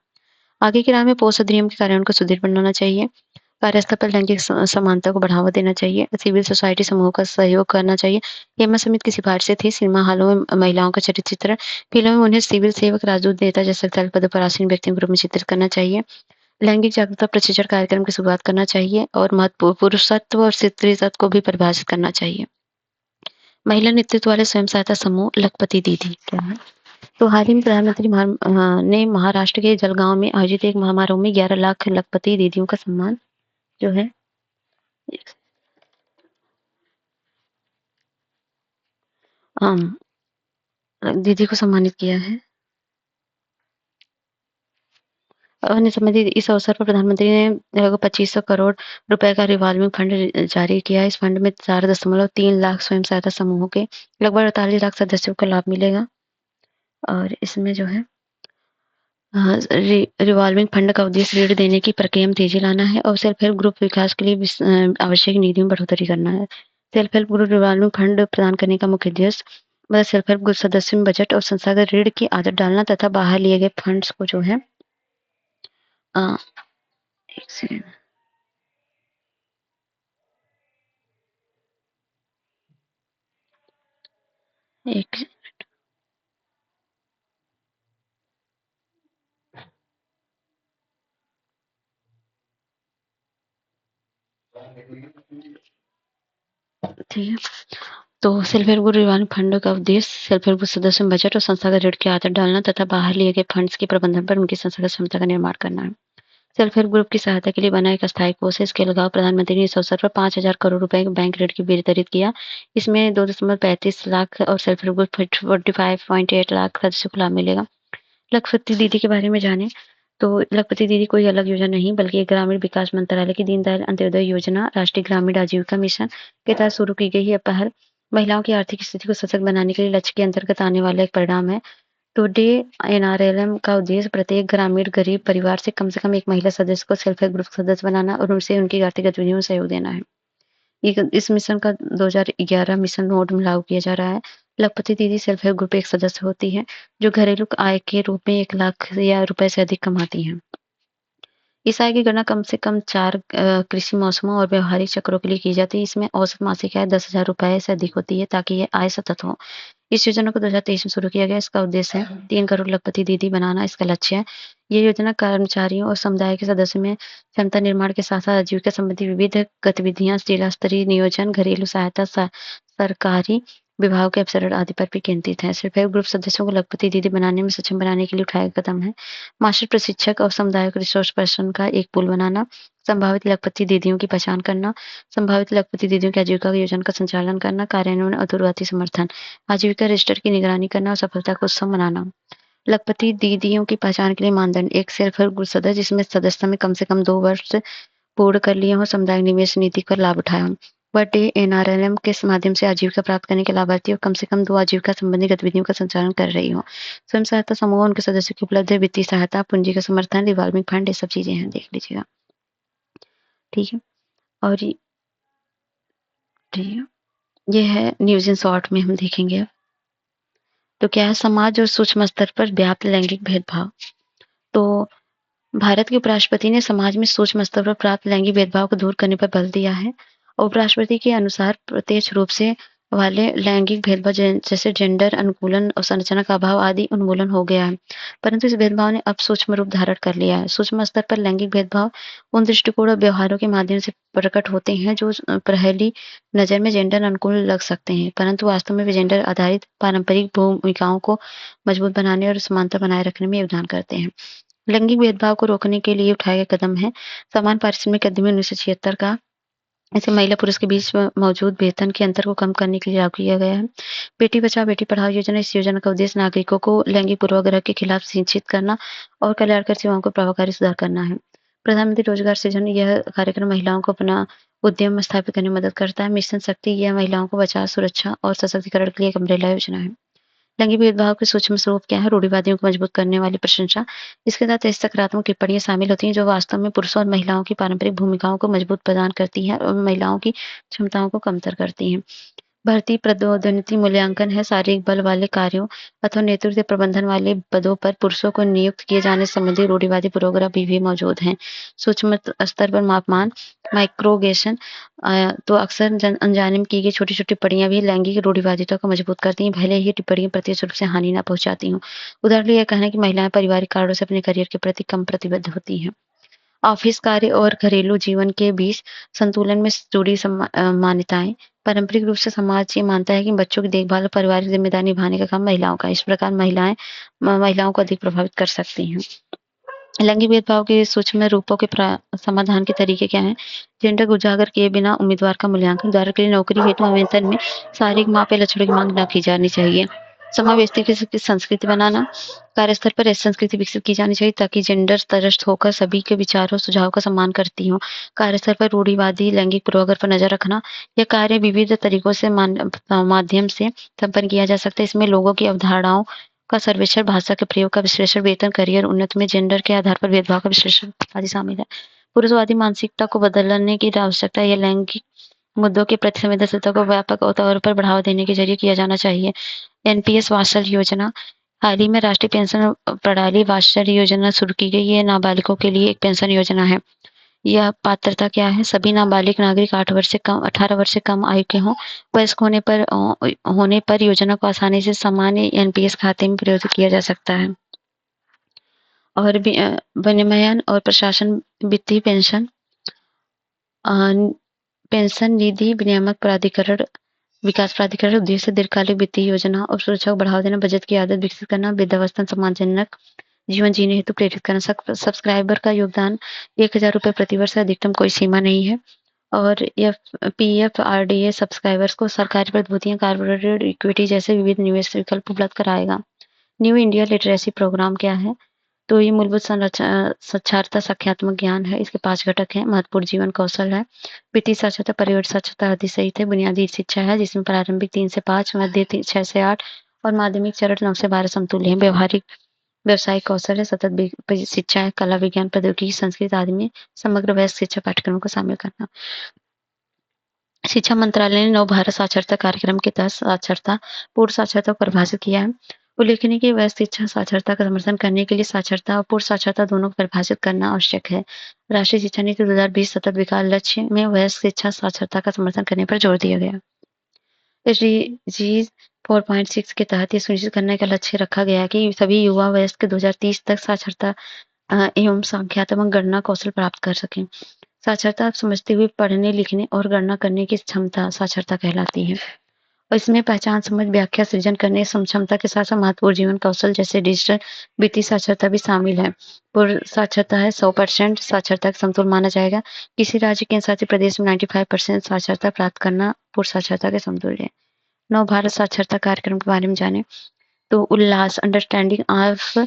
आगे की राह में पोस्ट अधिनियम के कार्यान्वयन को सुदृढ़ बनाना चाहिए। कार्यस्थल पर लैंगिक समानता को बढ़ावा देना चाहिए। सिविल सोसाइटी समूह का सहयोग करना चाहिए। हेमा समिति की सिफारिशें थी सिनेमा हॉलों में महिलाओं का चरित्र चित्रण, फिल्मों में उन्हें सिविल सेवक, राजदूत, नेता जैसे सरकारी पदों पर आसीन व्यक्तियों के रूप में चित्रित करना चाहिए। लैंगिक जागरूकता प्रशिक्षण कार्यक्रम की शुरुआत करना चाहिए और महत्वपूर्ण पुरुषत्व और स्त्रीत्व को भी परिभाषित करना चाहिए। महिला नेतृत्व वाले स्वयं सहायता समूह लखपति दीदी क्या है? तो हाल ही में प्रधानमंत्री ने महाराष्ट्र के जलगांव में आयोजित एक समारोह में 11 लाख लखपति दीदियों का सम्मान जो है दीदी को सम्मानित किया है। अन्य संबंधित इस अवसर पर प्रधानमंत्री ने लगभग 2500 करोड़ रुपए का रिवॉल्विंग फंड जारी किया। इस फंड में 4.3 लाख स्वयं सहायता समूहों के लगभग 48 लाख सदस्यों को लाभ मिलेगा। और इसमें जो है रिवॉल्विंग फंड का उद्देश्य ऋण देने की प्रक्रिया में तेजी लाना है और सेल्फ हेल्प ग्रुप विकास के लिए आवश्यक निधियों में बढ़ोतरी करना है। Self help group revolving fund प्रदान करने का मुख्य उद्देश्य सेल्फ हेल्प ग्रुप सदस्यों में बजट और संस्थागत ऋण की आदत डालना तथा बाहर लिए गए फंड्स को जो है एक सेकंड एक ठीक है। तो self help group revolving fund का उद्देश्य सेल्फ हेल्प ग्रुप सदस्यों में बजट और संस्थागत ऋण की आदत डालना तथा बाहर लिए गए फंड्स के प्रबंधन पर उनकी संस्थागत क्षमता का निर्माण करना है। सेल्फ हेल्प ग्रुप की सहायता के लिए बना एक अस्थायी कोष है। इसके अलावा प्रधानमंत्री ने इस अवसर पर 5,000 करोड़ रुपए के बैंक ऋण की वितरित किया। इसमें 2.35 लाख और सेल्फ हेल्प ग्रुप 45.8 लाख सदस्यों को लाभ मिलेगा। लखपति दीदी के बारे में जाने तो लखपति दीदी कोई अलग योजना नहीं बल्कि एक ग्रामीण विकास मंत्रालय की दीनदयाल अंत्योदय योजना राष्ट्रीय ग्रामीण आजीविका मिशन के तहत शुरू की गई यह पहल महिलाओं की आर्थिक स्थिति को सशक्त बनाने के लिए लक्ष्य के अंतर्गत आने वाला एक परिणाम है। टुडे एनआरएलएम का उद्देश्य प्रत्येक ग्रामीण गरीब परिवार से कम एक महिला सदस्य को सेल्फ हेल्प ग्रुप सदस्य बनाना और उनसे उनकी आर्थिक गतिविधियों में सहयोग देना है। इस मिशन का 2011 मिशन मोड में लागू किया जा रहा है। लखपति दीदी सेल्फ हेल्प ग्रुप एक सदस्य होती है जो घरेलू आय के रूप में 1 लाख या रुपए से अधिक कमाती हैं। इस आय की गणना कम से कम 4 कृषि मौसमों और व्यावहारिक चक्रों के लिए की जाती है। इसमें औसत मासिक आय 10,000 रुपए से अधिक होती है ताकि ये आय सतत हो। इस योजना को 2023 में शुरू किया गया। इसका उद्देश्य है 3 करोड़ लखपति दीदी बनाना इसका लक्ष्य है। ये योजना कर्मचारियों और समुदाय के सदस्यों में क्षमता निर्माण के साथ-साथ आजीविका संबंधी विविध गतिविधियां, जिला स्तरीय नियोजन, घरेलू सहायता, सरकारी विभाग के अवसर आदि पर भी केंद्रित है। सेल्फ हेल्प ग्रुप सदस्यों को लखपति दीदी बनाने में सक्षम बनाने के लिए उठाए गए कदम है मास्टर प्रशिक्षक और सामुदायिक रिसोर्स पर्सन का एक पूल बनाना, संभावित लखपति दीदियों की पहचान करना, संभावित लखपति दीदियों की आजीविका योजना का संचालन करना, कार्यान्वयन और शुरुआती समर्थन, आजीविका रजिस्टर की निगरानी करना और सफलता का उत्सव मनाना। लखपति दीदियों की पहचान के लिए मानदंड एक सेल्फ हेल्प ग्रुप सदस्य जिसमें सदस्यता में कम से कम 2 वर्ष पूर्ण कर लिए हों, सामुदायिक निवेश नीति का लाभ उठाया हो। वह एनआरएलएम के माध्यम से आजीविका प्राप्त करने के लाभार्थी और कम से कम 2 आजीविका संबंधी गतिविधियों का संचालन कर रही हो। स्वयं सहायता समूह उनके सदस्यों की उपलब्ध है वित्तीय सहायता, पूंजी का समर्थन, रिवॉल्विंग फंड, ये सब चीजें हैं, देख लीजिएगा। ठीक है। और ठीक है, ये है न्यूज इन शॉर्ट में हम देखेंगे। तो क्या है, समाज और सूक्ष्म स्तर पर व्याप्त लैंगिक भेदभाव। तो भारत के उपराष्ट्रपति ने समाज में सूक्ष्म स्तर पर प्राप्त लैंगिक भेदभाव को दूर करने पर बल दिया है। उपराष्ट्रपति के अनुसार प्रत्यक्ष रूप से वाले लैंगिक भेदभाव जैसे जेंडर अनुकूलन और संरचना का अभाव आदि उन्मूलन हो गया है, परंतु इस भेदभाव ने अब सूक्ष्म रूप धारण कर लिया है। सूक्ष्म स्तर पर लैंगिक भेदभाव उन दृष्टिकोण और व्यवहारों के माध्यम से प्रकट होते हैं जो पहली नजर में जेंडर अनुकूल लग सकते हैं, परंतु वास्तव में वे जेंडर आधारित पारंपरिक भूमिकाओं को मजबूत बनाने और समानता बनाए रखने में योगदान करते हैं। लैंगिक भेदभाव को रोकने के लिए उठाए गए कदम है समान पारिश्रमिक अधिनियम 1976 का। इसे महिला पुरुष के बीच मौजूद वेतन के अंतर को कम करने के लिए लागू किया गया है। बेटी बचाओ बेटी पढ़ाओ योजना, इस योजना का उद्देश्य नागरिकों को लैंगिक पूर्वाग्रह के खिलाफ शिक्षित करना और कल्याणकारी सेवाओं को प्रभावकारी सुधार करना है। प्रधानमंत्री रोजगार सृजन, यह कार्यक्रम महिलाओं को अपना उद्यम स्थापित करने में मदद करता है। मिशन शक्ति, यह महिलाओं को बचाव, सुरक्षा और सशक्तिकरण के लिए एक अम्ब्रेला योजना है। लैंगिक भेदभाव के सूक्ष्म स्वरूप क्या है, रूढ़िवादियों को मजबूत करने वाली प्रशंसा। इसके तहत ऐसी सकारात्मक टिप्पणियां शामिल होती हैं जो वास्तव में पुरुषों और महिलाओं की पारंपरिक भूमिकाओं को मजबूत प्रदान करती हैं और महिलाओं की क्षमताओं को कमतर करती हैं। भर्ती पदोन्नति मूल्यांकन है, शारीरिक बल वाले कार्यों अथवा नेतृत्व प्रबंधन वाले पदों पर पुरुषों को नियुक्त किए जाने संबंधी रूढ़िवादी पूर्वाग्रह भी मौजूद हैं। सूक्ष्म स्तर पर मापमान, माइक्रोगेशन, तो अक्सर अनजाने में की गई छोटी छोटी टिप्पणियां भी लैंगिक रूढ़िवादिता को मजबूत करती हैं, भले ही टिप्पणियां प्रत्यक्ष रूप से हानि न पहुंचाती हों। उदाहरण के लिए यह कहना है कि महिलाएं पारिवारिक कारणों से अपने करियर के प्रति कम प्रतिबद्ध होती हैं। ऑफिस कार्य और घरेलू जीवन के बीच संतुलन में जुड़ी मान्यताएं। पारंपरिक रूप से समाज ये मानता है कि बच्चों की देखभाल और पारिवारिक जिम्मेदारी निभाने का काम महिलाओं का है। इस प्रकार महिलाओं को अधिक प्रभावित कर सकती हैं। लैंगिक भेदभाव के सूक्ष्म रूपों के समाधान के तरीके क्या हैं? जेंडर को उजागर किए बिना उम्मीदवार का मूल्यांकन। उदाहरण के लिए नौकरी हेतु आवेदन में शारीरिक माप या लक्षणों की मांग न की जानी चाहिए। समावेशी की संस्कृति बनाना, कार्यस्थल पर ऐसी संस्कृति विकसित की जानी चाहिए ताकि जेंडर तटस्थ होकर सभी के विचारों सुझाव का सम्मान करती हो। कार्यस्थल पर रूढ़िवादी लैंगिक पूर्वाग्रह पर नजर रखना, यह कार्य विविध तरीकों से माध्यम से संपन्न किया जा सकता है। इसमें लोगों की अवधारणाओं का सर्वेक्षण, भाषा के प्रयोग का विश्लेषण, वेतन, करियर उन्नति में जेंडर के आधार पर भेदभाव का विश्लेषण आदि शामिल है। पुरुषवादी मानसिकता को बदलने की आवश्यकता है। लैंगिक मुद्दों के प्रति संवेदनशीलता को व्यापक तौर पर बढ़ावा देने के जरिए किया जाना चाहिए। एनपीएस वात्सल्य योजना, हाल ही में राष्ट्रीय पेंशन प्रणाली वात्सल्य योजना शुरू की गई है। नाबालिगों के लिए एक पेंशन योजना है। यह पात्रता क्या है? सभी नाबालिग नागरिक 18 वर्ष से कम आयु के हों। वयस्क होने पर योजना को आसानी से सामान्य एनपीएस खाते में प्रयोजित किया जा सकता है। और विनियमन और प्रशासन, वित्तीय पेंशन पेंशन निधि विनियामक प्राधिकरण, विकास प्राधिकरण, उद्देश्य दीर्घकालिक वित्तीय योजना और सुरक्षा को बढ़ावा देना, बचत की आदत विकसित करना, वृद्धावस्था सम्मानजनक जीवन जीने हेतु प्रेरित करना। सब्सक्राइबर का योगदान 1,000 रुपए प्रति वर्ष है, अधिकतम कोई सीमा नहीं है। और पीएफआरडीए सब्सक्राइबर्स को सरकारी प्रतिभूतियां, कॉर्पोरेट इक्विटी जैसे विविध निवेश विकल्प उपलब्ध कराएगा। न्यू इंडिया लिटरेसी प्रोग्राम क्या है? तो ये मूलभूत साक्षरता साक्षात्मक ज्ञान है। इसके 5 घटक हैं। महत्वपूर्ण जीवन कौशल है, वित्तीय साक्षरता, परिवार साक्षरता आदि सहित है। बुनियादी शिक्षा है जिसमें प्रारंभिक 3 से 5, मध्य 6 से 8 और माध्यमिक चरण 9 से 12 समतुल्य है। व्यवहारिक व्यावसायिक कौशल है, सतत शिक्षा है, कला, विज्ञान, प्रौद्योगिकी, संस्कृत आदि में समग्र वयस्क शिक्षा पाठ्यक्रमों को शामिल करना। शिक्षा मंत्रालय ने नव भारत साक्षरता कार्यक्रम के तहत साक्षरता, पूर्ण साक्षरता को परिभाषित किया है। उल्लेखनीय कि वयस्क शिक्षा साक्षरता का समर्थन करने के लिए साक्षरता और पूर्ण साक्षरता दोनों को परिभाषित करना आवश्यक है। राष्ट्रीय शिक्षा नीति 2020 सतत विकास लक्ष्य में वयस्क शिक्षा साक्षरता का समर्थन करने पर जोर दिया गया। एसडीजीज 4.6 के तहत ये सुनिश्चित करने का लक्ष्य रखा गया है कि सभी युवा वयस्क 2030 तक साक्षरता एवं संख्यात्मक गणना कौशल प्राप्त कर सकें। साक्षरता समझते हुए पढ़ने, लिखने और गणना करने की क्षमता साक्षरता कहलाती है। और इसमें पहचान, समझ, व्याख्या, सृजन करने की क्षमता के साथ साथ महत्वपूर्ण जीवन कौशल जैसे डिजिटल वित्तीय साक्षरता भी शामिल है। पूर्ण साक्षरता है 100% साक्षरता का समतुल माना जाएगा। किसी राज्य केंद्र शासित प्रदेश में 95% साक्षरता प्राप्त करना पूर्ण साक्षरता के समतुल्य है। नव भारत साक्षरता कार्यक्रम के बारे में जाने तो Ullas, understanding of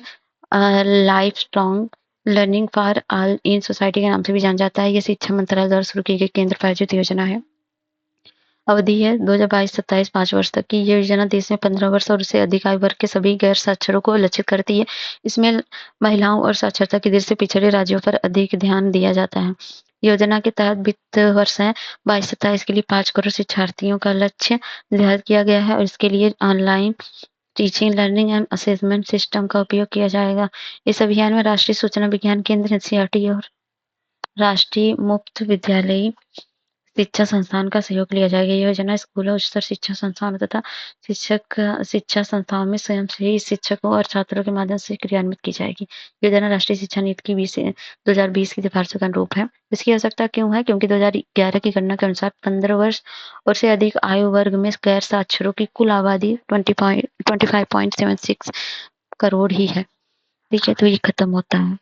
life strong learning for all in society के नाम से भी जाना जाता है। यह शिक्षा मंत्रालय द्वारा शुरू की गई केंद्र प्रायोजित योजना है। अवधि है 2022-27 5 वर्ष तक की। ये योजना देश में 15 वर्ष और उससे अधिक आयु वर्ग के सभी गैर साक्षरों को लक्षित करती है। इसमें महिलाओं और साक्षरता की दृष्टि से पिछड़े राज्यों पर अधिक ध्यान दिया जाता है। योजना के तहत वित्त वर्ष है 22-27 के लिए 5 करोड़ शिक्षार्थियों का लक्ष्य निर्धारित किया गया है और इसके लिए online teaching, learning and assessment system का उपयोग किया जाएगा। इस अभियान में राष्ट्रीय सूचना विज्ञान केंद्र एनसीईआरटी और राष्ट्रीय मुक्त विद्यालयी शिक्षा संस्थान का सहयोग लिया जाएगा। यह योजना स्कूलों, उच्चतर शिक्षा संस्थानों तथा शिक्षा संस्थाओं में स्वयंसेवी शिक्षकों और छात्रों के माध्यम से क्रियान्वित की जाएगी। योजना राष्ट्रीय शिक्षा नीति की 2020 की सिफारिशों के अनुरूप है। इसकी आवश्यकता क्यों है? क्योंकि 2011 की गणना के अनुसार 15 वर्ष और से अधिक आयु वर्ग में गैर साक्षरों की कुल आबादी 25.76 करोड़ ही है। ठीक है, तो ये खत्म होता है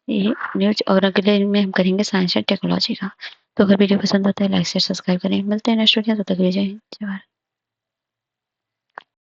ये न्यूज और अगले में हम करेंगे साइंस एंड टेक्नोलॉजी का। तो अगर वीडियो पसंद आता है लाइक शेयर सब्सक्राइब करें। मिलते हैं नेक्स्ट वीडियो, तब तक के लिए जय हिंद, जय भारत।